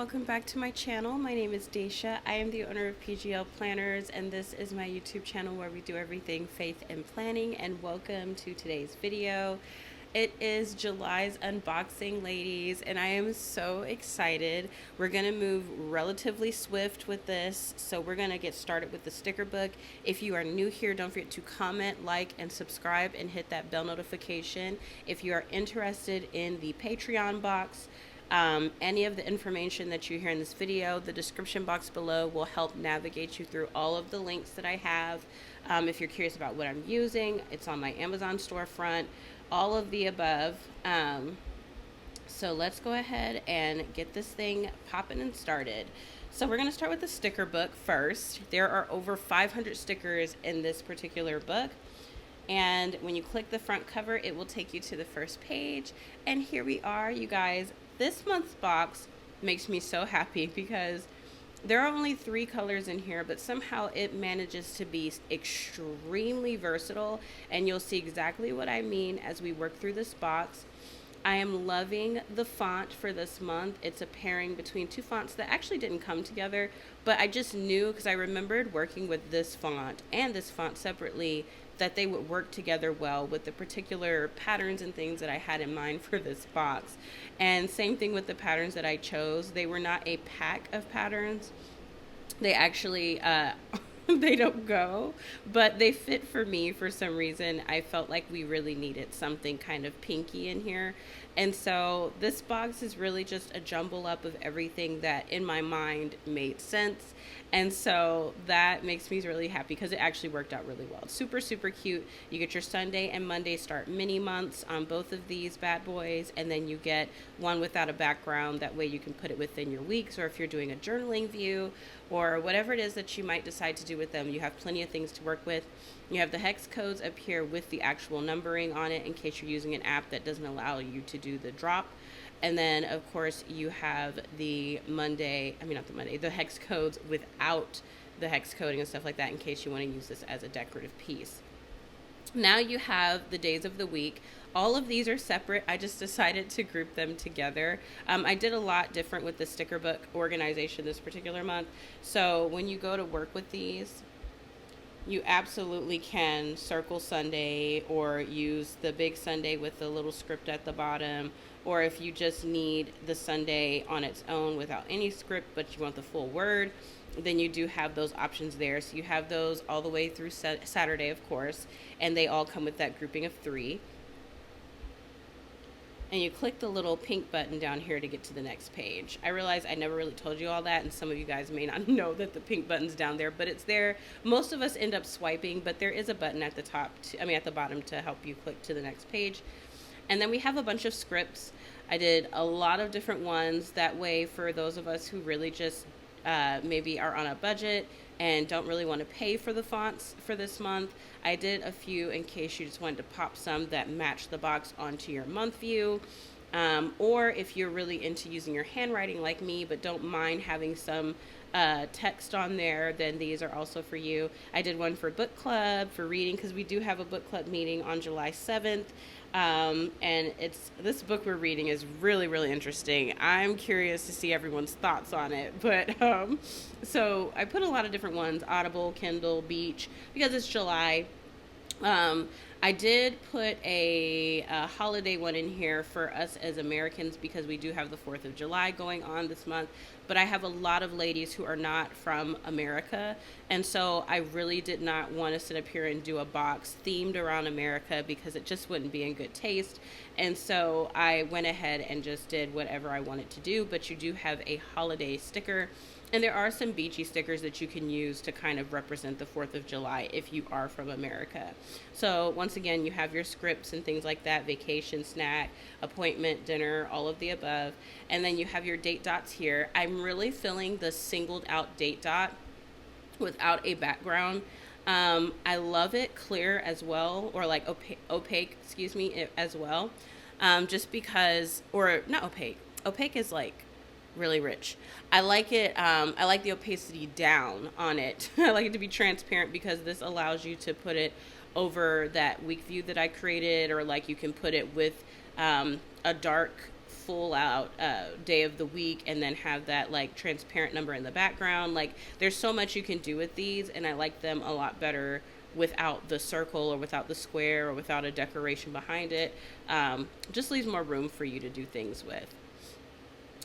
welcome back to my channel. My name is Daisha. I am the owner of PGL Planners, and this is my YouTube channel where we do everything faith and planning. And welcome to today's video. It is July's unboxing, ladies, and I am so excited. We're gonna move relatively swift with this, so we're gonna get started with the sticker book. If you are new here, don't forget to comment, like, and subscribe, and hit that bell notification. If you are interested in the Patreon box, any of the information that you hear in this video, the description box below will help navigate you through all of the links that I have. If you're curious about what I'm using, it's on my Amazon storefront, all of the above. So let's go ahead and get this thing popping and started. So we're going to start with the sticker book first. There are over 500 stickers in this particular book. And when you click the front cover, it will take you to the first page. And here we are, you guys. This month's box makes me so happy because there are only 3 colors in here, but somehow it manages to be extremely versatile, and you'll see exactly what I mean as we work through this box. I am loving the font for this month. It's a pairing between 2 fonts that actually didn't come together, but I just knew because I remembered working with this font and this font separately that they would work together well with the particular patterns and things that I had in mind for this box. And same thing with the patterns that I chose. They were not a pack of patterns. They actually, they don't go, but they fit for me for some reason. I felt like we really needed something kind of pinky in here. And so this box is really just a jumble up of everything that in my mind made sense. And so that makes me really happy because it actually worked out really well. It's super, super cute. You get your Sunday and Monday start mini months on both of these bad boys. And then you get one without a background. That way you can put it within your weeks, or if you're doing a journaling view or whatever it is that you might decide to do with them, you have plenty of things to work with. You have the hex codes up here with the actual numbering on it in case you're using an app that doesn't allow you to do the drop. And then, of course, you have the the hex codes without the hex coding and stuff like that in case you want to use this as a decorative piece. Now you have the days of the week. All of these are separate. I just decided to group them together. I did a lot different with the sticker book organization this particular month. So when you go to work with these, you absolutely can circle Sunday or use the big Sunday with the little script at the bottom. Or if you just need the Sunday on its own without any script, but you want the full word, then you do have those options there. So you have those all the way through Saturday, of course, and they all come with that grouping of 3. And you click the little pink button down here to get to the next page. I realize I never really told you all that, and some of you guys may not know that the pink button's down there, but it's there. Most of us end up swiping, but there is a button at the at the bottom to help you click to the next page. And then we have a bunch of scripts. I did a lot of different ones. That way, for those of us who really just maybe are on a budget and don't really want to pay for the fonts for this month, I did a few in case you just wanted to pop some that match the box onto your month view. Or if you're really into using your handwriting like me, but don't mind having some text on there, then these are also for you. I did one for book club, for reading, because we do have a book club meeting on July 7th. And this book we're reading is really, really interesting. I'm curious to see everyone's thoughts on it. But so I put a lot of different ones: Audible, Kindle, Beach, because it's July. I did put a holiday one in here for us as Americans because we do have the 4th of July going on this month. But I have a lot of ladies who are not from America. And so I really did not want to sit up here and do a box themed around America because it just wouldn't be in good taste. And so I went ahead and just did whatever I wanted to do. But you do have a holiday sticker. And there are some beachy stickers that you can use to kind of represent the 4th of July if you are from America. So once again, you have your scripts and things like that: vacation, snack, appointment, dinner, all of the above. And then you have your date dots here. I'm really feeling the singled out date dot without a background. I love it clear as well, or like opaque, as well. Just because, or not opaque. Opaque is like really rich. I like it. I like the opacity down on it. I like it to be transparent because this allows you to put it over that week view that I created, or like you can put it with a dark full out day of the week and then have that like transparent number in the background. Like there's so much you can do with these, and I like them a lot better without the circle or without the square or without a decoration behind it. Just leaves more room for you to do things with.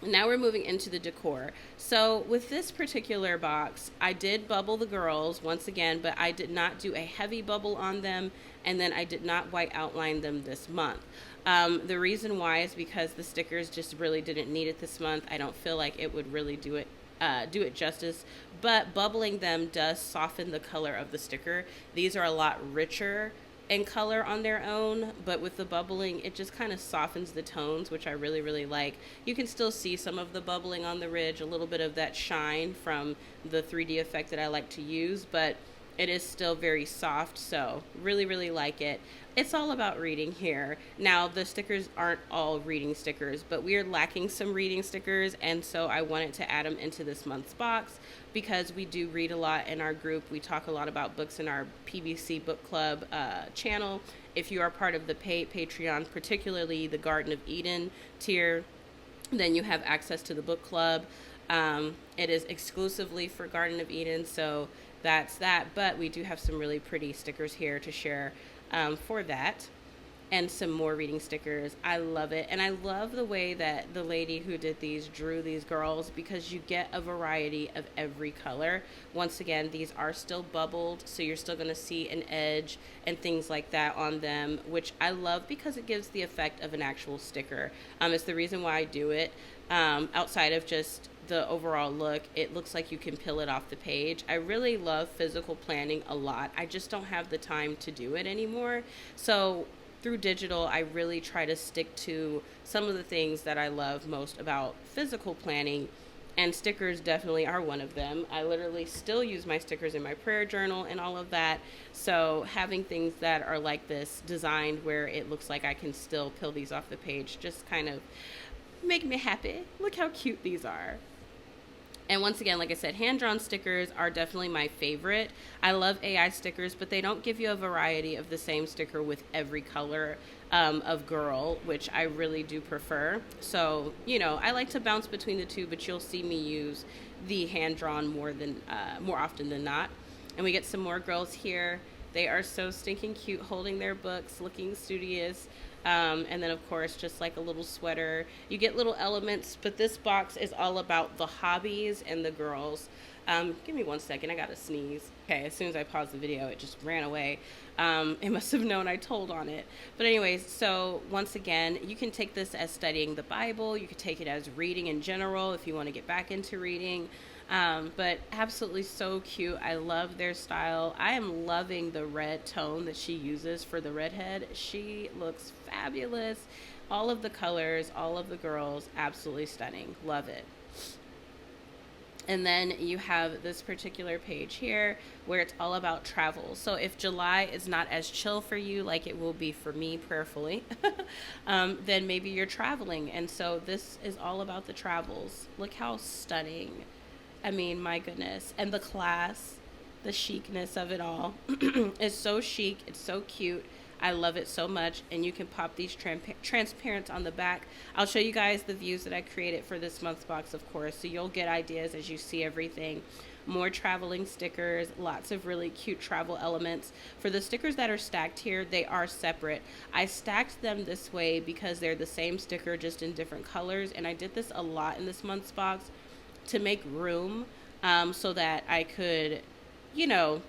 Now we're moving into the decor. So with this particular box, I did bubble the girls once again, but I did not do a heavy bubble on them, and then I did not white outline them this month. The reason why is because the stickers just really didn't need it this month. I don't feel like it would really do it justice, but bubbling them does soften the color of the sticker. These are a lot richer in color on their own, but with the bubbling it just kind of softens the tones, which I really, really like. You can still see some of the bubbling on the ridge, a little bit of that shine from the 3D effect that I like to use, but it is still very soft, so really, really like it. It's all about reading here. Now, the stickers aren't all reading stickers, but we are lacking some reading stickers, and so I wanted to add them into this month's box because we do read a lot in our group. We talk a lot about books in our PBC Book Club channel. If you are part of the Patreon, particularly the Garden of Eden tier, then you have access to the book club. It is exclusively for Garden of Eden, so that's that. But we do have some really pretty stickers here to share for that, and some more reading stickers. I love it, and I love the way that the lady who did these drew these girls, because you get a variety of every color. Once again, these are still bubbled, so you're still going to see an edge and things like that on them, which I love because it gives the effect of an actual sticker. It's the reason why I do it. Outside of just the overall look, it looks like you can peel it off the page. I really love physical planning a lot. I just don't have the time to do it anymore. So through digital, I really try to stick to some of the things that I love most about physical planning, and stickers definitely are one of them. I literally still use my stickers in my prayer journal and all of that. So having things that are like this, designed where it looks like I can still peel these off the page, just kind of make me happy. Look how cute these are. And once again, like I said, hand-drawn stickers are definitely my favorite. I love AI stickers, but they don't give you a variety of the same sticker with every color of girl, which I really do prefer. So, you know, I like to bounce between the two, but you'll see me use the hand-drawn more often than not. And we get some more girls here. They are so stinking cute, holding their books, looking studious. And then, of course, just like a little sweater. You get little elements, but this box is all about the hobbies and the girls. Give me 1 second. I got to sneeze. Okay, as soon as I paused the video, it just ran away. It must have known I told on it. But anyways, so once again, you can take this as studying the Bible. You could take it as reading in general if you want to get back into reading. But absolutely so cute. I love their style. I am loving the red tone that she uses for the redhead. She looks fabulous. All of the colors, all of the girls, absolutely stunning. Love it. And then you have this particular page here where it's all about travel. So if July is not as chill for you like it will be for me prayerfully, then maybe you're traveling. And so this is all about the travels. Look how stunning. I mean, my goodness. And the class, the chicness of it all is so chic. It's so cute. I love it so much. And you can pop these transparent on the back. I'll show you guys the views that I created for this month's box, of course, so you'll get ideas as you see everything. More traveling stickers, lots of really cute travel elements. For the stickers that are stacked here, they are separate. I stacked them this way because they're the same sticker, just in different colors. And I did this a lot in this month's box to make room so that I could, you know,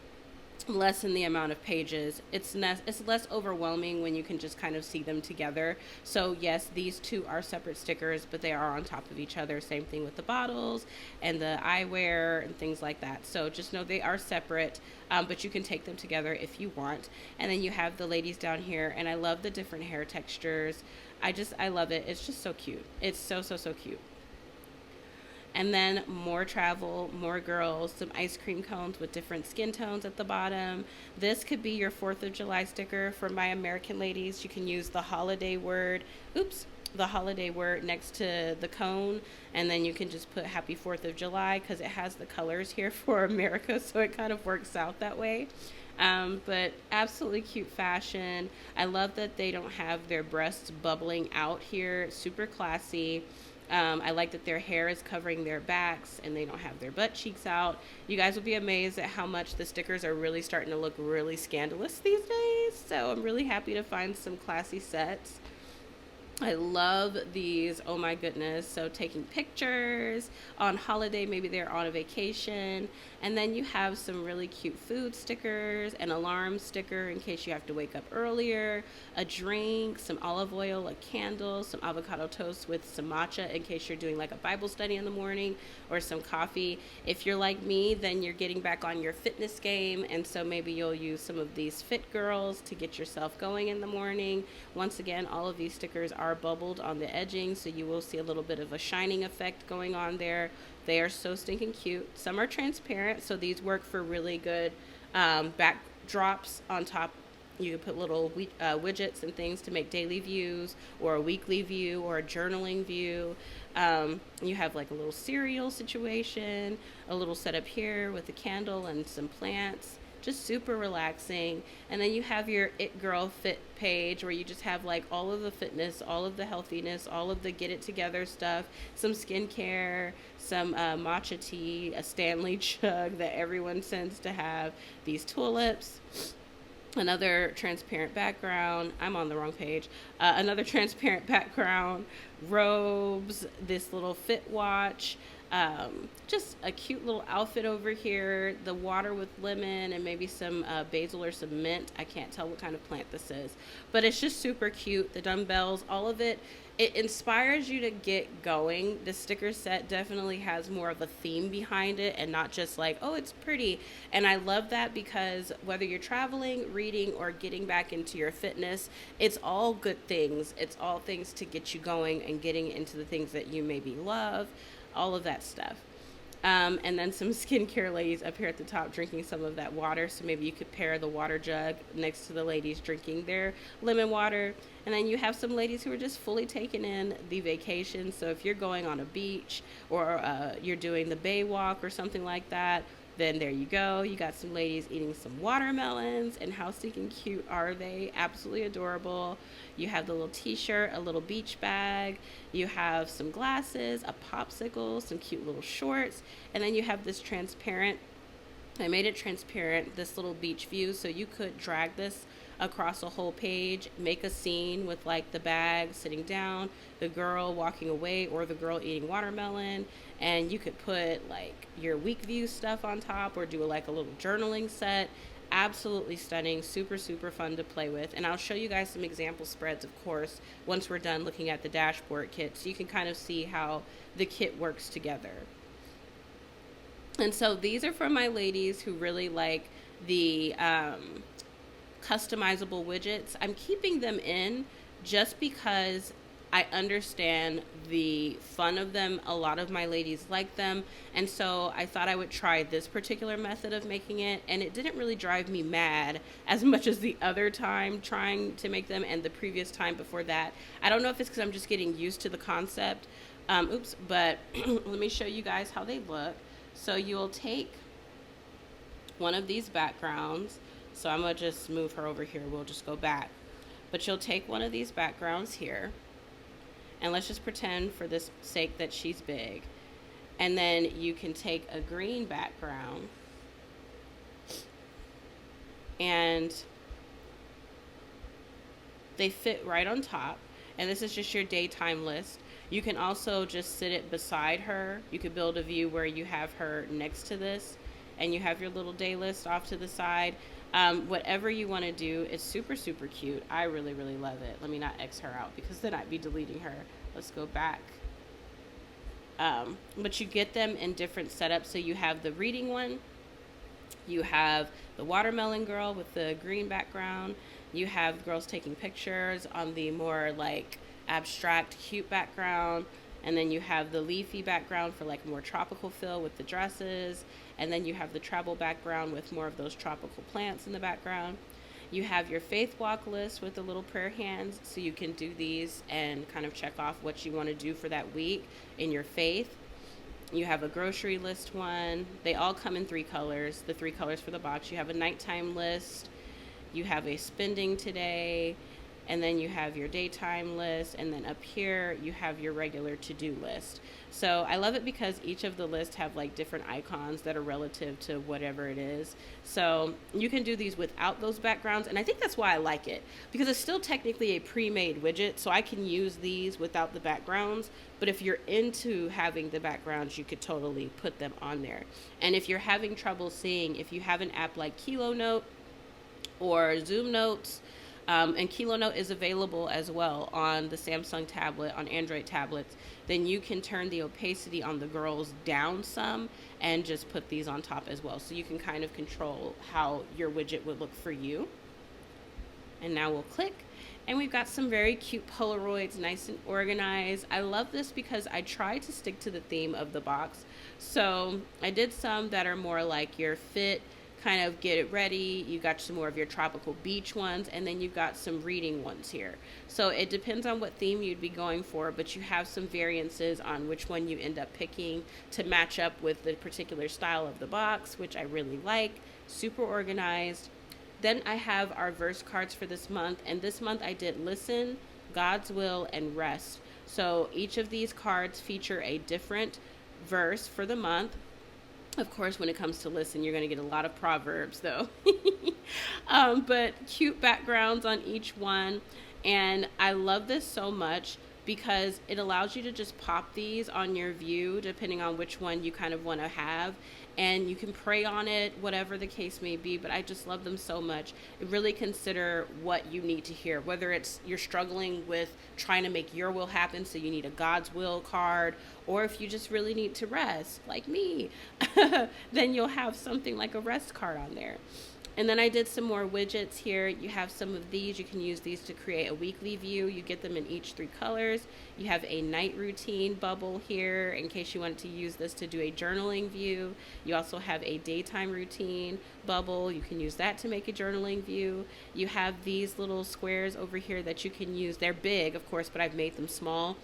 lessen the amount of pages. It's less overwhelming when you can just kind of see them together. So yes, these two are separate stickers, but they are on top of each other. Same thing with the bottles and the eyewear and things like that. So just know they are separate, but you can take them together if you want. And then you have the ladies down here, and I love the different hair textures. I love it. It's just so cute. It's so cute. And then more travel, more girls, some ice cream cones with different skin tones at the bottom. This could be your 4th of July sticker for my American ladies. You can use the holiday word. Oops. the holiday word next to the cone, and then you can just put Happy 4th of July because it has the colors here for America, so it kind of works out that way. But absolutely cute fashion. I love that they don't have their breasts bubbling out here. Super classy. I like that their hair is covering their backs and they don't have their butt cheeks out. You guys will be amazed at how much the stickers are really starting to look really scandalous these days. So I'm really happy to find some classy sets. I love these. Oh my goodness. So taking pictures on holiday, maybe they're on a vacation. And then you have some really cute food stickers, an alarm sticker in case you have to wake up earlier, a drink, some olive oil, a candle, some avocado toast with some matcha in case you're doing like a Bible study in the morning, or some coffee. If you're like me, then you're getting back on your fitness game. And so maybe you'll use some of these Fit Girls to get yourself going in the morning. Once again, all of these stickers are bubbled on the edging, so you will see a little bit of a shining effect going on there. They are so stinking cute. Some are transparent, so these work for really good backdrops on top. You can put little widgets and things to make daily views, or a weekly view, or a journaling view. You have like a little cereal situation, a little setup here with a candle and some plants. Just super relaxing. And then you have your It Girl Fit page where you just have like all of the fitness, all of the healthiness, all of the get it together stuff, some skincare, some matcha tea, a Stanley jug that everyone tends to have, these tulips, another transparent background. I'm on the wrong page. Another transparent background, robes, this little fit watch, just a cute little outfit over here, the water with lemon and maybe some basil or some mint. I can't tell what kind of plant this is, but it's just super cute. The dumbbells, all of it, it inspires you to get going. The sticker set definitely has more of a theme behind it and not just like, oh, it's pretty. And I love that because whether you're traveling, reading, or getting back into your fitness, it's all good things. It's all things to get you going and getting into the things that you maybe love, all of that stuff. And then some skincare ladies up here at the top drinking some of that water. So maybe you could pair the water jug next to the ladies drinking their lemon water. And then you have some ladies who are just fully taking in the vacation. So if you're going on a beach, or you're doing the bay walk or something like that, then there you go. You got some ladies eating some watermelons, and how stinking cute are they? Absolutely adorable. You have the little t-shirt, a little beach bag. You have some glasses, a popsicle, some cute little shorts. And then you have this transparent, I made it transparent, this little beach view. So you could drag this across a whole page, make a scene with like the bag sitting down, the girl walking away, or the girl eating watermelon. And you could put like your week view stuff on top, or do like a little journaling set. Absolutely stunning, super, super fun to play with. And I'll show you guys some example spreads, of course, once we're done looking at the dashboard kit, so you can kind of see how the kit works together. And so these are for my ladies who really like the customizable widgets. I'm keeping them in just because I understand the fun of them. A lot of my ladies like them, and so I thought I would try this particular method of making it, and it didn't really drive me mad as much as the other time trying to make them and the previous time before that. I don't know if it's because I'm just getting used to the concept. But let me show you guys how they look. So you'll take one of these backgrounds. So I'm going to just move her over here. We'll just go back. But you'll take one of these backgrounds here. And let's just pretend for this sake that she's big. And then you can take a green background. And they fit right on top. And this is just your daytime list. You can also just sit it beside her. You could build a view where you have her next to this. And you have your little day list off to the side. Whatever you want to do, it's super, super cute. I really, really love it. Let me not X her out because then I'd be deleting her. Let's go back. But you get them in different setups. So you have the reading one. You have the watermelon girl with the green background. You have girls taking pictures on the more like abstract, cute background. And then you have the leafy background for like more tropical feel with the dresses. And then you have the travel background with more of those tropical plants in the background. You have your faith walk list with the little prayer hands, so you can do these and kind of check off what you want to do for that week in your faith. You have a grocery list one. They all come in 3 colors, the 3 colors for the box. You have a nighttime list. You have a spending today, and then you have your daytime list, and then up here you have your regular to-do list. So I love it because each of the lists have like different icons that are relative to whatever it is. So you can do these without those backgrounds, and I think that's why I like it, because it's still technically a pre-made widget, so I can use these without the backgrounds. But if you're into having the backgrounds, you could totally put them on there. And if you're having trouble seeing, if you have an app like Kilo Note or Zoom Notes, and Kilo Note is available as well on the Samsung tablet, on Android tablets, then you can turn the opacity on the girls down some and just put these on top as well. So you can kind of control how your widget would look for you. And now we'll click, and we've got some very cute Polaroids, nice and organized. I love this because I try to stick to the theme of the box. So I did some that are more like your fit, kind of get it ready. You got some more of your tropical beach ones, and then you've got some reading ones here. So it depends on what theme you'd be going for, but you have some variances on which one you end up picking to match up with the particular style of the box, which I really like. Super organized. Then I have our verse cards for this month, and this month I did listen, God's will, and rest. So each of these cards feature a different verse for the month. Of course, when it comes to listen, you're going to get a lot of Proverbs, though. But cute backgrounds on each one. And I love this so much because it allows you to just pop these on your view, depending on which one you kind of want to have. And you can pray on it, whatever the case may be. But I just love them so much. Really consider what you need to hear, whether it's you're struggling with trying to make your will happen, so you need a God's will card, or if you just really need to rest, like me, then you'll have something like a rest card on there. And then I did some more widgets here. You have some of these. You can use these to create a weekly view. You get them in each 3 colors. You have a night routine bubble here in case you wanted to use this to do a journaling view. You also have a daytime routine bubble. You can use that to make a journaling view. You have these little squares over here that you can use. They're big, of course, but I've made them small.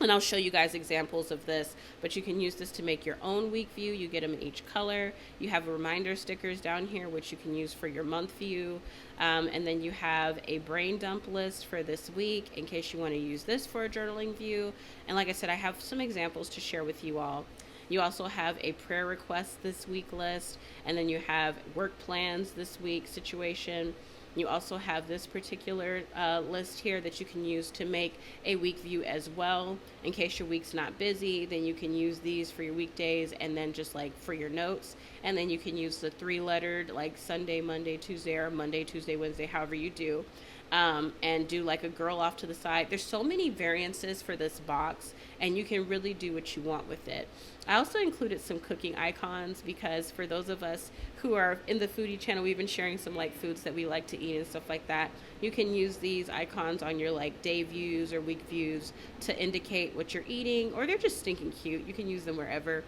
And I'll show you guys examples of this, but you can use this to make your own week view. You get them in each color. You have reminder stickers down here, which you can use for your month view. And then you have a brain dump list for this week in case you want to use this for a journaling view. And like I said, I have some examples to share with you all. You also have a prayer request this week list, and then you have work plans this week situation. You also have this particular list here that you can use to make a week view as well. In case your week's not busy, then you can use these for your weekdays and then just like for your notes. And then you can use the 3-lettered like Sunday, Monday, Tuesday, or Monday, Tuesday, Wednesday, however you do. And do like a girl off to the side. There's so many variances for this box, and you can really do what you want with it. I also included some cooking icons because for those of us who are in the foodie channel, we've been sharing some like foods that we like to eat and stuff like that. You can use these icons on your like day views or week views to indicate what you're eating, or they're just stinking cute. You can use them wherever.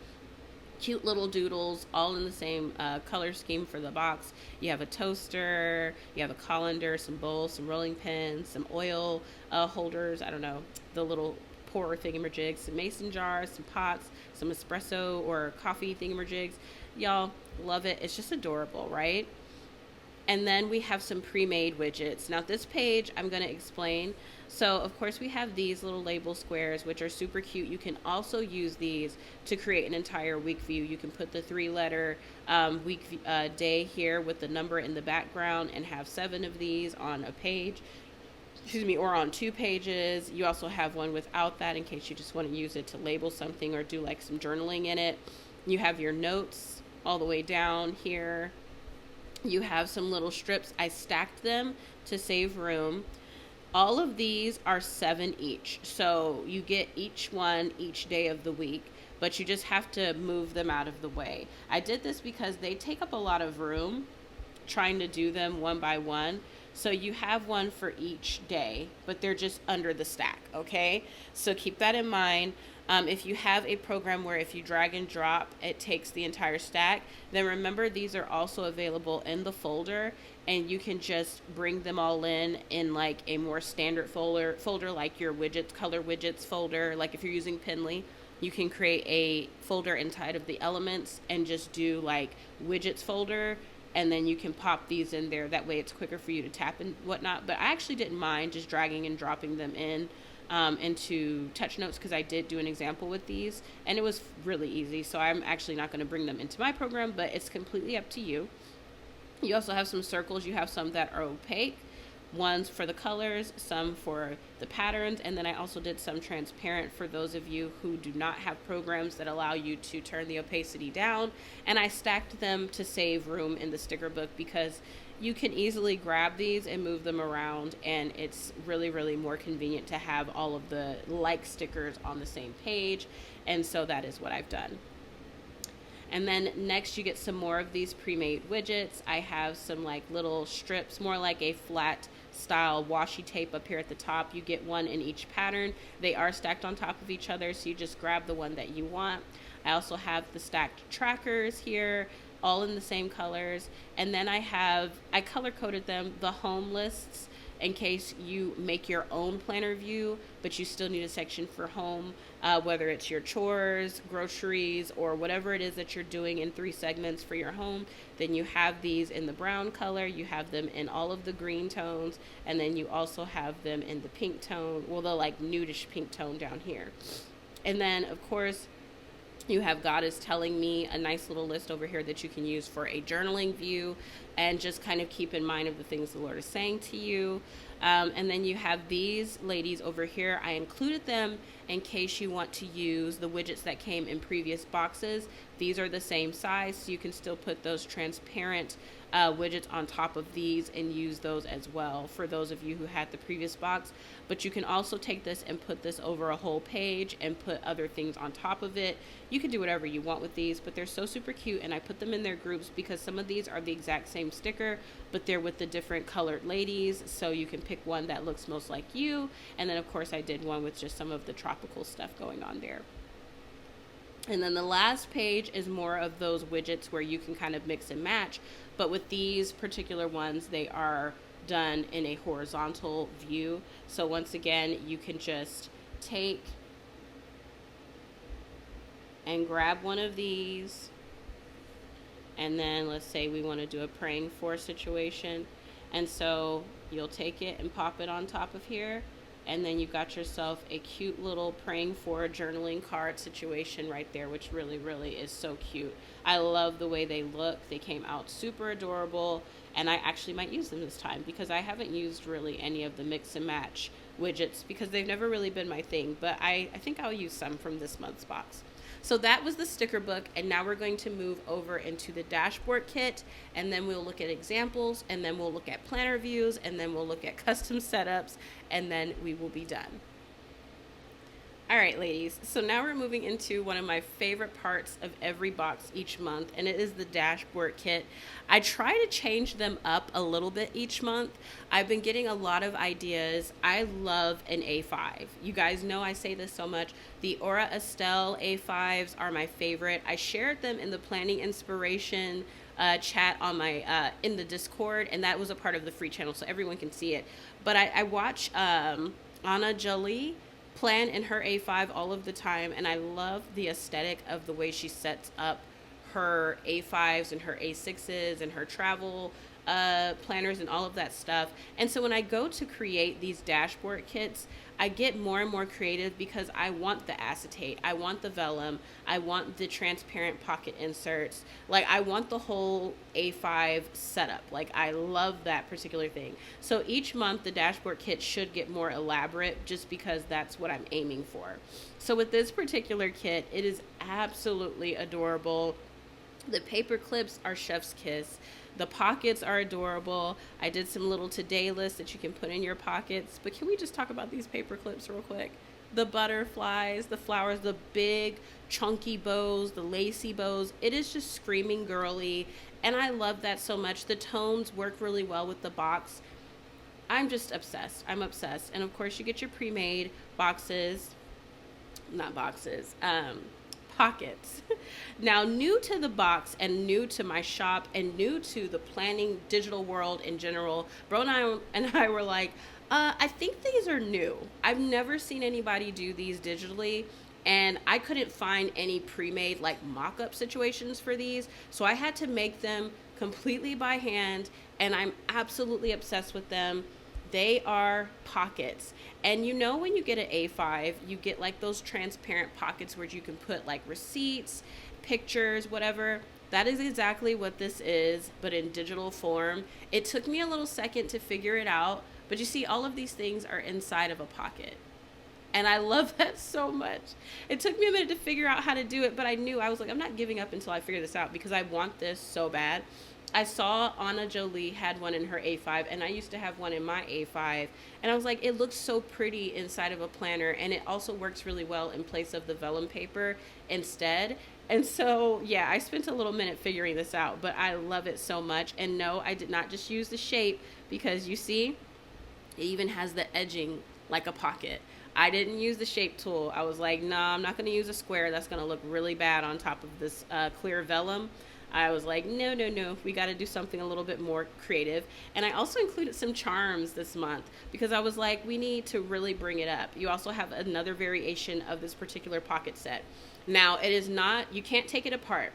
Cute little doodles, all in the same color scheme for the box. You have a toaster, you have a colander, some bowls, some rolling pins, some oil holders, I don't know, the little pour thingamajigs, some mason jars, some pots, some espresso or coffee thingamajigs. Y'all love it. It's just adorable, right? And then we have some pre-made widgets. Now this page I'm going to explain. So of course we have these little label squares, which are super cute. You can also use these to create an entire week view. You can put the 3-letter week day here with the number in the background and have 7 of these on a page. Excuse me, or on 2 pages. You also have one without that in case you just want to use it to label something or do like some journaling in it. You have your notes all the way down here. You have some little strips. I stacked them to save room. All of these are 7 each. So you get each one each day of the week, but you just have to move them out of the way. I did this because they take up a lot of room trying to do them one by one. So you have one for each day, but they're just under the stack, okay? So keep that in mind. If you have a program where if you drag and drop, it takes the entire stack, then remember these are also available in the folder, and you can just bring them all in like a more standard folder like your widgets, color widgets folder. Like if you're using Pinly, you can create a folder inside of the elements and just do like widgets folder, and then you can pop these in there. That way it's quicker for you to tap and whatnot. But I actually didn't mind just dragging and dropping them into touch notes, because I did do an example with these and it was really easy. So I'm actually not going to bring them into my program, but it's completely up to you. You also have some circles. You have some that are opaque, ones for the colors, some for the patterns, and then I also did some transparent for those of you who do not have programs that allow you to turn the opacity down. And I stacked them to save room in the sticker book, because you can easily grab these and move them around, and it's really, really more convenient to have all of the like stickers on the same page. And so that is what I've done. And then next you get some more of these pre-made widgets. I have some like little strips, more like a flat style washi tape up here at the top. You get one in each pattern. They are stacked on top of each other, so you just grab the one that you want. I also have the stacked trackers here, all in the same colors. And then I color coded them, the home lists, in case you make your own planner view, but you still need a section for home, whether it's your chores, groceries, or whatever it is that you're doing in 3 segments for your home. Then you have these in the brown color, you have them in all of the green tones, and then you also have them in the pink tone, well, the like nudish pink tone down here. And then of course you have God is Telling Me, a nice little list over here that you can use for a journaling view and just kind of keep in mind of the things the Lord is saying to you. And then you have these ladies over here. I included them in case you want to use the widgets that came in previous boxes. These are the same size, so you can still put those transparent widgets on top of these and use those as well for those of you who had the previous box. But you can also take this and put this over a whole page and put other things on top of it. You can do whatever you want with these, but they're so super cute, and I put them in their groups because some of these are the exact same sticker, but they're with the different colored ladies, so you can pick one that looks most like you. And then of course I did one with just some of the tropical stuff going on there. And then the last page is more of those widgets where you can kind of mix and match. But with these particular ones, they are done in a horizontal view. So once again, you can just take and grab one of these. And then let's say we want to do a praying for situation. And so you'll take it and pop it on top of here. And then you got yourself a cute little praying for journaling card situation right there, which really, really is so cute. I love the way they look. They came out super adorable, and I actually might use them this time because I haven't used really any of the mix and match widgets because they've never really been my thing, but I think I'll use some from this month's box. So that was the sticker book, and now we're going to move over into the dashboard kit, and then we'll look at examples, and then we'll look at planner views, and then we'll look at custom setups, and then we will be done. All right, ladies, so now we're moving into one of my favorite parts of every box each month, and it is the dashboard kit. I try to change them up a little bit each month. I've been getting a lot of ideas. I love an A5. You guys know I say this so much. The Aura Estelle A5s are my favorite. I shared them in the Planning Inspiration chat on my in the Discord, and that was a part of the free channel, so everyone can see it. But I watch Anna Jolie plan in her A5 all of the time, and I love the aesthetic of the way she sets up her A5s and her A6s and her travel planners and all of that stuff. And so when I go to create these dashboard kits, I get more and more creative because I want the acetate, I want the vellum, I want the transparent pocket inserts, like I want the whole A5 setup. Like I love that particular thing. So each month the dashboard kit should get more elaborate just because that's what I'm aiming for. So with this particular kit, it is absolutely adorable. The paper clips are chef's kiss. The pockets are adorable. I did some little today lists that you can put in your pockets. But can we just talk about these paper clips real quick? The butterflies, the flowers, the big chunky bows, the lacy bows. It is just screaming girly. And I love that so much. The tones work really well with the box. I'm just obsessed. I'm obsessed. And of course, you get your pre-made boxes, not boxes, pockets. Now, new to the box and new to my shop and new to the planning digital world in general, bro and I were like, I think these are new. I've never seen anybody do these digitally. And I couldn't find any pre-made like mock-up situations for these. So I had to make them completely by hand. And I'm absolutely obsessed with them. They are pockets. And you know, when you get an A5, you get like those transparent pockets where you can put like receipts, pictures, whatever. That is exactly what this is, but in digital form. It took me a little second to figure it out, but you see, all of these things are inside of a pocket. And I love that so much. It took me a minute to figure out how to do it, but I knew, I was like, I'm not giving up until I figure this out because I want this so bad. I saw Anna Jolie had one in her A5, and I used to have one in my A5, and I was like, it looks so pretty inside of a planner, and it also works really well in place of the vellum paper instead. And so, yeah, I spent a little minute figuring this out, but I love it so much. And no, I did not just use the shape, because you see, it even has the edging like a pocket. I didn't use the shape tool. I was like, no, I'm not going to use a square. That's going to look really bad on top of this clear vellum. I was like, no, we got to do something a little bit more creative. And I also included some charms this month because I was like, we need to really bring it up. You also have another variation of this particular pocket set. Now, it is not, you can't take it apart.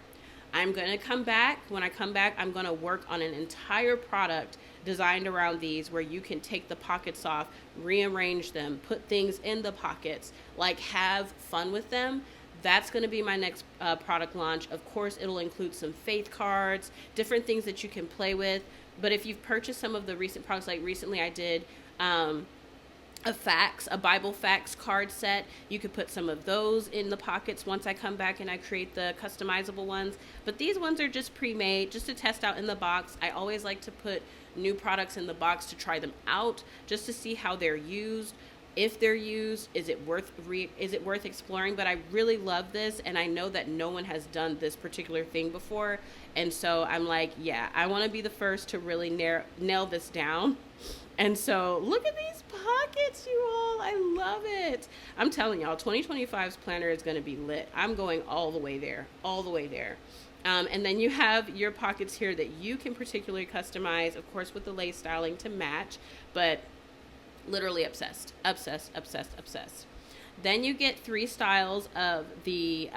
I'm going to come back. When I come back, I'm going to work on an entire product designed around these where you can take the pockets off, rearrange them, put things in the pockets, like have fun with them. That's going to be my next product launch. Of course, it'll include some faith cards, different things that you can play with. But if you've purchased some of the recent products, like recently I did a Bible facts card set. You could put some of those in the pockets once I come back and I create the customizable ones. But these ones are just pre-made, just to test out in the box. I always like to put new products in the box to try them out, just to see how they're used. If they're used, is it worth exploring? But I really love this, and I know that no one has done this particular thing before. And so I'm like, yeah, I want to be the first to really nail this down. And so look at these pockets, you all. I love it. I'm telling y'all, 2025's planner is going to be lit. I'm going all the way there, all the way there. And then you have your pockets here that you can particularly customize, of course, with the lace styling to match, but literally obsessed. Then you get 3 styles of the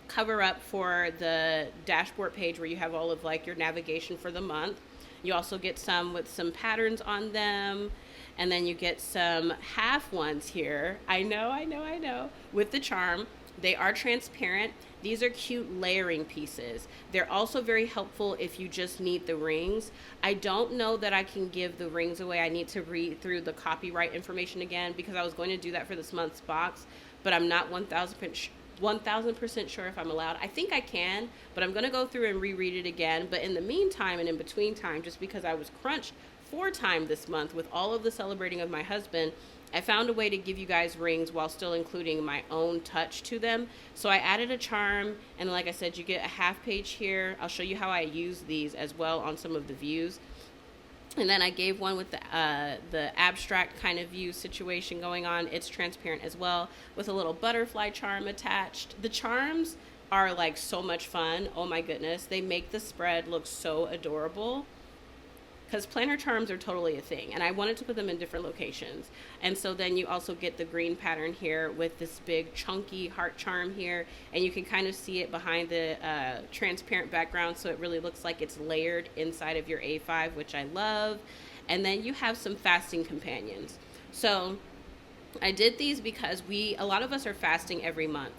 cover up for the dashboard page where you have all of like your navigation for the month. You also get some with some patterns on them. And then you get some half ones here. I know. With the charm. They are transparent. These are cute layering pieces. They're also very helpful if you just need the rings. I don't know that I can give the rings away. I need to read through the copyright information again because I was going to do that for this month's box, but I'm not 1,000% sure if I'm allowed. I think I can, but I'm going to go through and reread it again. But in the meantime and in between time, just because I was crunched for time this month with all of the celebrating of my husband, I found a way to give you guys rings while still including my own touch to them. So I added a charm, and like I said, you get a half page here. I'll show you how I use these as well on some of the views. And then I gave one with the abstract kind of view situation going on. It's transparent as well with a little butterfly charm attached. The charms are like so much fun. Oh my goodness. They make the spread look so adorable. Because planner charms are totally a thing, and I wanted to put them in different locations. And so then you also get the green pattern here with this big chunky heart charm here, and you can kind of see it behind the transparent background, so it really looks like it's layered inside of your A5, which I love. And then you have some fasting companions. So I did these because a lot of us are fasting every month,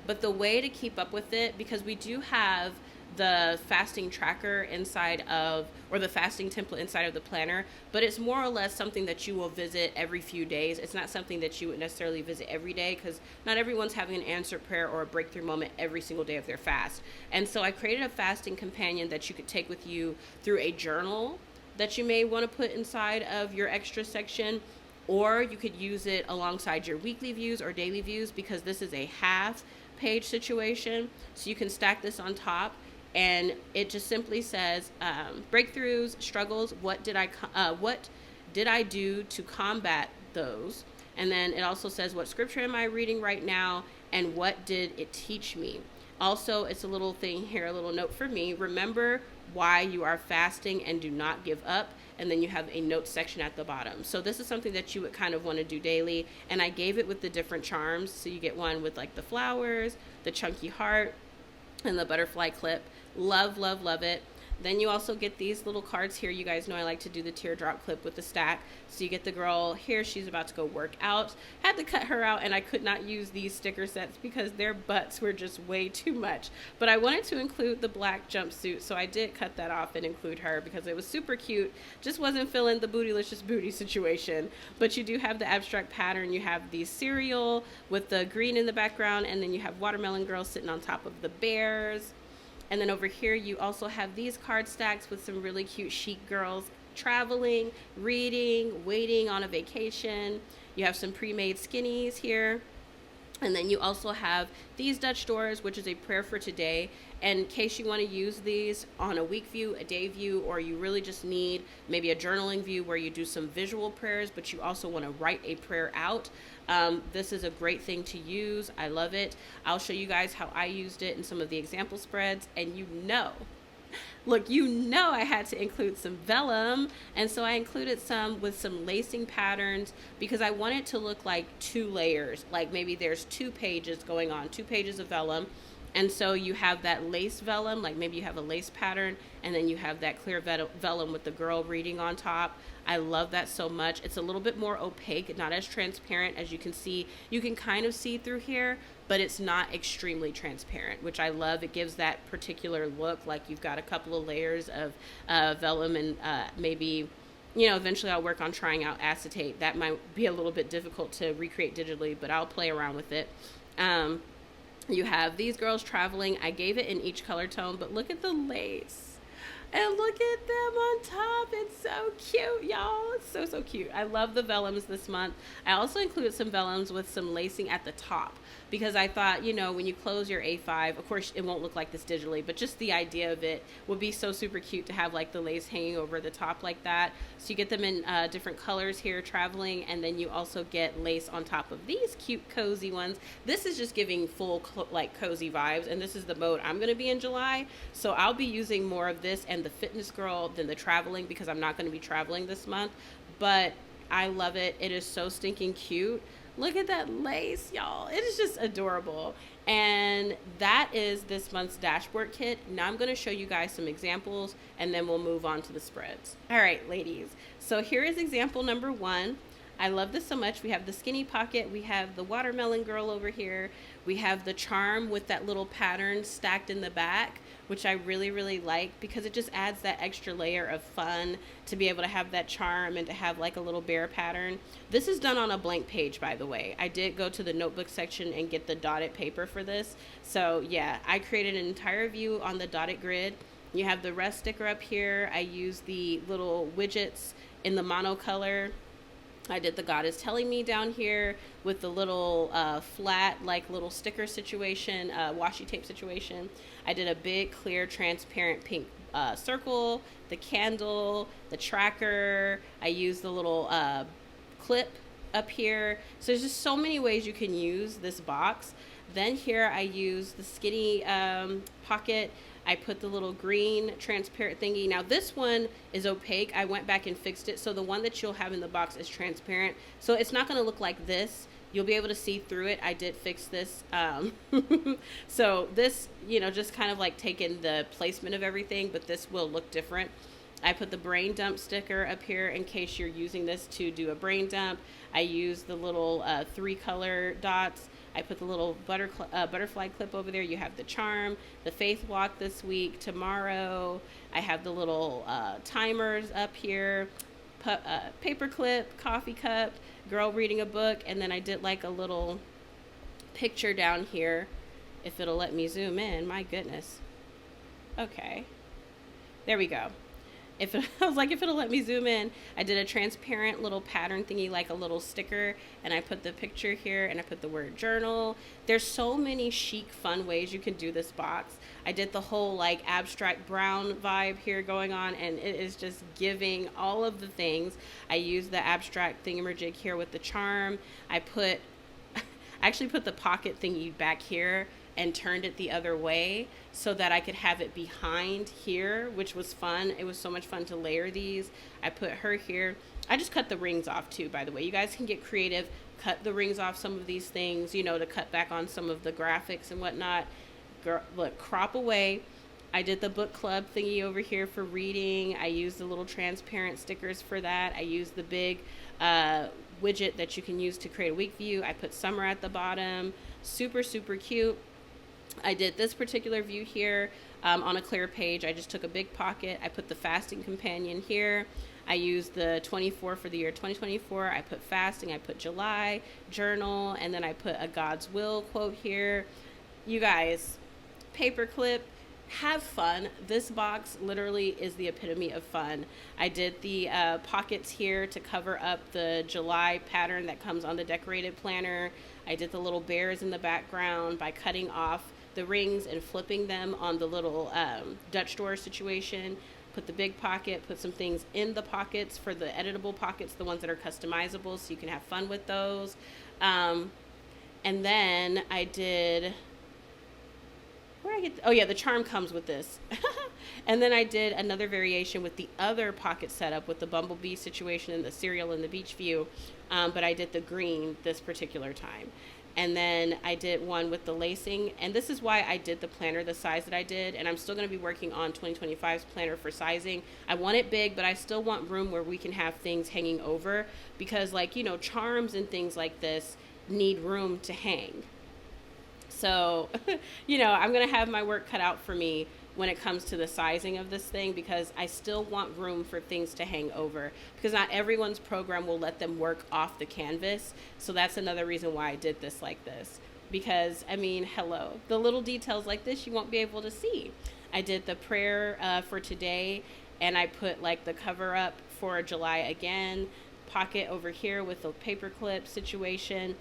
but the way to keep up with it, because we do have the fasting tracker inside of, or the fasting template inside of the planner, but it's more or less something that you will visit every few days. It's not something that you would necessarily visit every day because not everyone's having an answered prayer or a breakthrough moment every single day of their fast. And so I created a fasting companion that you could take with you through a journal that you may want to put inside of your extra section, or you could use it alongside your weekly views or daily views because this is a half page situation. So you can stack this on top. And it just simply says breakthroughs, struggles. What did I do to combat those? And then it also says, what scripture am I reading right now? And what did it teach me? Also, it's a little thing here, a little note for me. Remember why you are fasting and do not give up. And then you have a note section at the bottom. So this is something that you would kind of want to do daily. And I gave it with the different charms. So you get one with like the flowers, the chunky heart, and the butterfly clip. Love, love, love it. Then you also get these little cards here. You guys know I like to do the teardrop clip with the stack. So you get the girl here. She's about to go work out. Had to cut her out, and I could not use these sticker sets because their butts were just way too much. But I wanted to include the black jumpsuit, so I did cut that off and include her because it was super cute. Just wasn't feeling the bootylicious booty situation. But you do have the abstract pattern. You have the cereal with the green in the background, and then you have watermelon girl sitting on top of the bears. And then over here, you also have these card stacks with some really cute chic girls traveling, reading, waiting on a vacation. You have some pre-made skinnies here. And then you also have these Dutch doors, which is a prayer for today. And in case you want to use these on a week view, a day view, or you really just need maybe a journaling view where you do some visual prayers, but you also want to write a prayer out. This is a great thing to use. I love it. I'll show you guys how I used it in some of the example spreads. And look, I had to include some vellum. And so I included some with some lacing patterns because I want it to look like 2 layers. Like maybe there's 2 pages going on, 2 pages of vellum. And so you have that lace vellum, like maybe you have a lace pattern, and then you have that clear vellum with the girl reading on top. I love that so much. It's a little bit more opaque, not as transparent as you can see. You can kind of see through here, but it's not extremely transparent, which I love. It gives that particular look, like you've got a couple of layers of vellum, and maybe, eventually I'll work on trying out acetate. That might be a little bit difficult to recreate digitally, but I'll play around with it. You have these girls traveling. I gave it in each color tone, but look at the lace. And look at them on top. It's so cute, y'all. It's so, so cute. I love the vellums this month. I also included some vellums with some lacing at the top because I thought, when you close your A5, of course, it won't look like this digitally, but just the idea of it would be so super cute to have like the lace hanging over the top like that. So you get them in different colors here traveling, and then you also get lace on top of these cute cozy ones. This is just giving full cozy vibes, and this is the mode I'm going to be in July. So I'll be using more of this and the fitness girl than the traveling because I'm not going to be traveling this month, but I love it. It is so stinking cute. Look at that lace, y'all. It is just adorable. And that is this month's dashboard kit. Now I'm going to show you guys some examples, and then we'll move on to the spreads. All right, ladies. So here is example number 1. I love this so much. We have the skinny pocket. We have the watermelon girl over here. We have the charm with that little pattern stacked in the back, which I really, really like because it just adds that extra layer of fun to be able to have that charm and to have like a little bear pattern. This is done on a blank page, by the way. I did go to the notebook section and get the dotted paper for this. So yeah, I created an entire view on the dotted grid. You have the rest sticker up here. I used the little widgets in the monocolor. I did the God is telling me down here with the little flat, like little sticker situation, washi tape situation. I did a big, clear, transparent pink circle, the candle, the tracker. I used the little clip up here. So there's just so many ways you can use this box. Then here I use the skinny pocket. I put the little green transparent thingy. Now this one is opaque. I went back and fixed it. So the one that you'll have in the box is transparent. So it's not going to look like this. You'll be able to see through it. I did fix this. So this, just kind of like taking the placement of everything, but this will look different. I put the brain dump sticker up here in case you're using this to do a brain dump. I used the little 3 color dots. I put the little butterfly clip over there. You have the charm, the faith walk this week, tomorrow. I have the little timers up here, paper clip, coffee cup, girl reading a book, and then I did like a little picture down here, if it'll let me zoom in. My goodness. Okay, there we go. if it, I was like, if it'll let me zoom in, I did a transparent little pattern thingy, like a little sticker, and I put the picture here and I put the word journal. There's so many chic, fun ways you can do this box. I did the whole like abstract brown vibe here going on, and it is just giving all of the things. I used the abstract thingamajig here with the charm. I actually put the pocket thingy back here and turned it the other way so that I could have it behind here, which was fun. It was so much fun to layer these. I put her here. I just cut the rings off too, by the way. You guys can get creative, cut the rings off some of these things, you know, to cut back on some of the graphics and whatnot. Girl, look, crop away. I did the book club thingy over here for reading. I used the little transparent stickers for that. I used the big widget that you can use to create a week view. I put summer at the bottom. Super, super cute. I did this particular view here on a clear page. I just took a big pocket. I put the fasting companion here. I used the 24 for the year 2024. I put fasting. I put July, journal, and then I put a God's will quote here. You guys, paperclip, have fun. This box literally is the epitome of fun. I did the pockets here to cover up the July pattern that comes on the decorated planner. I did the little bears in the background by cutting off the rings and flipping them on the little Dutch door situation. Put the big pocket, put some things in the pockets for the editable pockets, the ones that are customizable, so you can have fun with those. And then I did, oh yeah, the charm comes with this. And then I did another variation with the other pocket setup with the bumblebee situation and the cereal and the beach view. But I did the green this particular time. And then I did one with the lacing, and this is why I did the planner the size that I did, and I'm still going to be working on 2025's planner for sizing. I want it big, but I still want room where we can have things hanging over, because like, you know, charms and things like this need room to hang. So, you know, I'm going to have my work cut out for me when it comes to the sizing of this thing, because I still want room for things to hang over, because not everyone's program will let them work off the canvas. So that's another reason why I did this like this, because I mean, hello, the little details like this you won't be able to see. I did the prayer for today, and I put like the cover up for July again, pocket over here with the paperclip situation.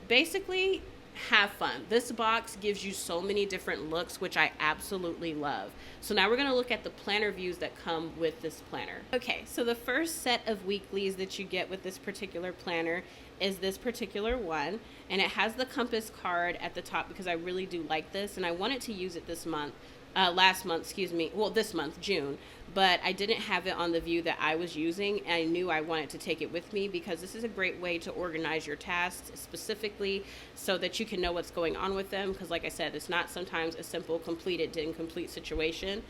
Basically, have fun. This box gives you so many different looks, which I absolutely love. So now we're going to look at the planner views that come with this planner. Okay, so the first set of weeklies that you get with this particular planner is this particular one, and it has the compass card at the top because I really do like this, and I wanted to use it this month. This month, June, but I didn't have it on the view that I was using, and I knew I wanted to take it with me because this is a great way to organize your tasks specifically so that you can know what's going on with them, because like I said, it's not sometimes a simple completed didn't complete situation.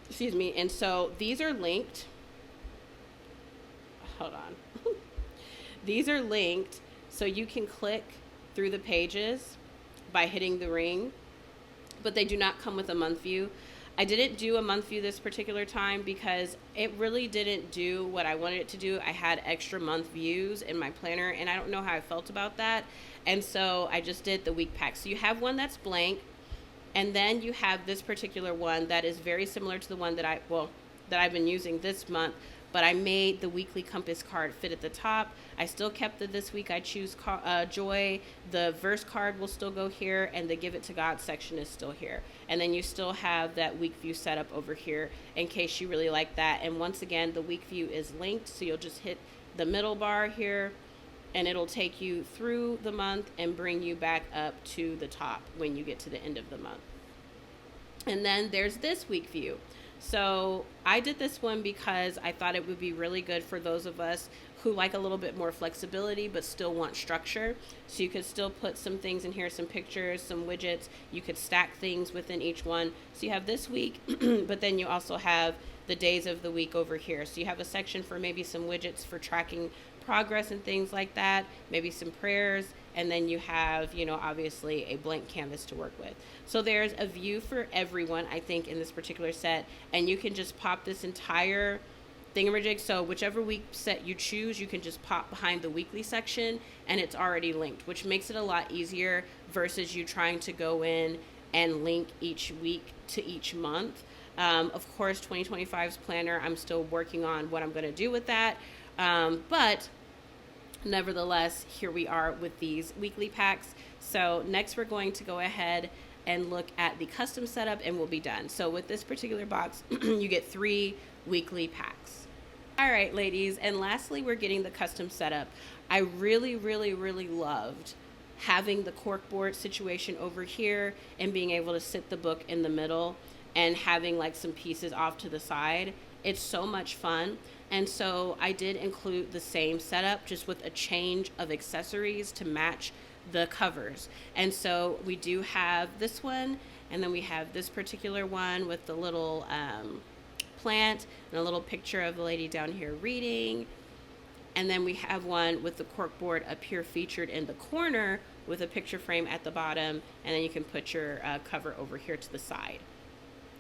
Excuse me. And so these are linked. Hold on. These are linked so you can click through the pages by hitting the ring, but they do not come with a month view. I didn't do a month view this particular time because it really didn't do what I wanted it to do. I had extra month views in my planner, and I don't know how I felt about that. And so I just did the week pack. So you have one that's blank, and then you have this particular one that is very similar to the one that I've been using this month, but I made the weekly compass card fit at the top. I still kept the This Week I Choose Joy. The verse card will still go here, and the Give It to God section is still here. And then you still have that week view setup over here in case you really like that. And once again, the week view is linked, so you'll just hit the middle bar here, and it'll take you through the month and bring you back up to the top when you get to the end of the month. And then there's this week view. So I did this one because I thought it would be really good for those of us who like a little bit more flexibility but still want structure. So you could still put some things in here, some pictures, some widgets. You could stack things within each one. So you have this week, but then you also have the days of the week over here. So you have a section for maybe some widgets for tracking progress and things like that, maybe some prayers, and then you have, you know, obviously a blank canvas to work with. So there's a view for everyone, I think, in this particular set, and you can just pop this entire thingamajig. So whichever week set you choose, you can just pop behind the weekly section, and it's already linked, which makes it a lot easier versus you trying to go in and link each week to each month. Of course, 2025's planner, I'm still working on what I'm going to do with that. But nevertheless, here we are with these weekly packs. So next we're going to go ahead and look at the custom setup and we'll be done. So with this particular box, you get 3 weekly packs. All right, ladies. And lastly, we're getting the custom setup. I really, really, really loved having the corkboard situation over here and being able to sit the book in the middle and having like some pieces off to the side. It's so much fun. And so I did include the same setup, just with a change of accessories to match the covers. And so we do have this one, and then we have this particular one with the little plant and a little picture of the lady down here reading. And then we have one with the corkboard up here featured in the corner with a picture frame at the bottom, and then you can put your cover over here to the side,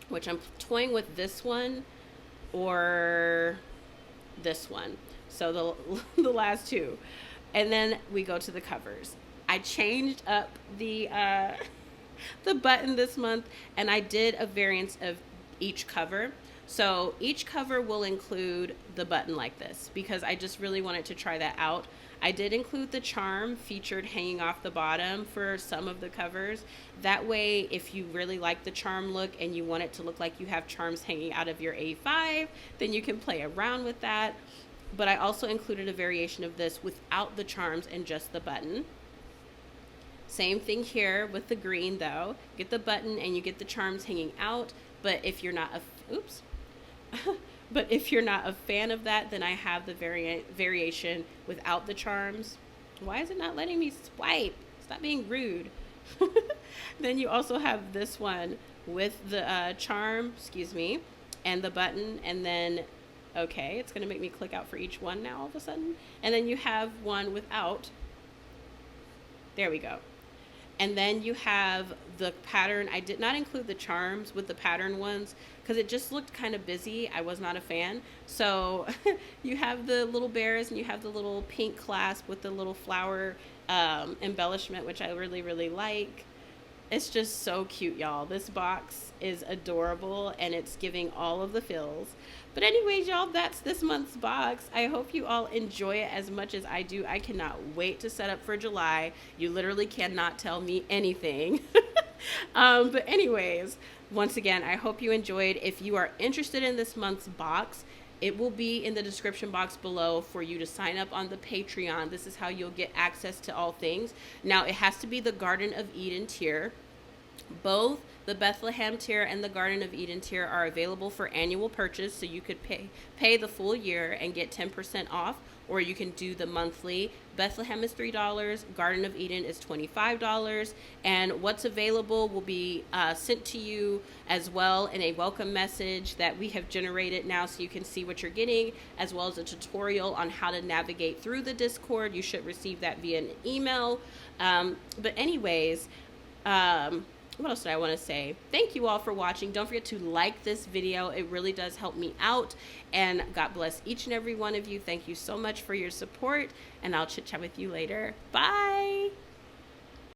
which I'm toying with this one or this one. So the last 2. And then we go to the covers. I changed up the button this month, and I did a variance of each cover. So each cover will include the button like this because I just really wanted to try that out. I did include the charm featured hanging off the bottom for some of the covers. That way, if you really like the charm look and you want it to look like you have charms hanging out of your A5, then you can play around with that. But I also included a variation of this without the charms and just the button. Same thing here with the green though. Get the button and you get the charms hanging out. But if you're not but if you're not a fan of that, then I have the variation without the charms. Why is it not letting me swipe? Stop being rude. Then you also have this one with the charm, and the button, and then, okay, it's going to make me click out for each one now all of a sudden. And then you have one without. There we go. And then you have the pattern. I did not include the charms with the pattern ones because it just looked kind of busy. I was not a fan. So you have the little bears and you have the little pink clasp with the little flower embellishment, which I really, really like. It's just so cute, y'all. This box is adorable and it's giving all of the feels. But anyways, y'all, that's this month's box. I hope you all enjoy it as much as I do. I cannot wait to set up for July. You literally cannot tell me anything. But anyways, once again, I hope you enjoyed. If you are interested in this month's box, it will be in the description box below for you to sign up on the Patreon. This is how you'll get access to all things. Now, it has to be the Garden of Eden tier. Both the Bethlehem tier and the Garden of Eden tier are available for annual purchase, so you could pay the full year and get 10% off, or you can do the monthly. Bethlehem is $3, Garden of Eden is $25, and what's available will be sent to you as well in a welcome message that we have generated now, so you can see what you're getting, as well as a tutorial on how to navigate through the Discord. You should receive that via an email. But anyways, what else did I want to say? Thank you all for watching. Don't forget to like this video. It really does help me out. And God bless each and every one of you. Thank you so much for your support. And I'll chit chat with you later. Bye.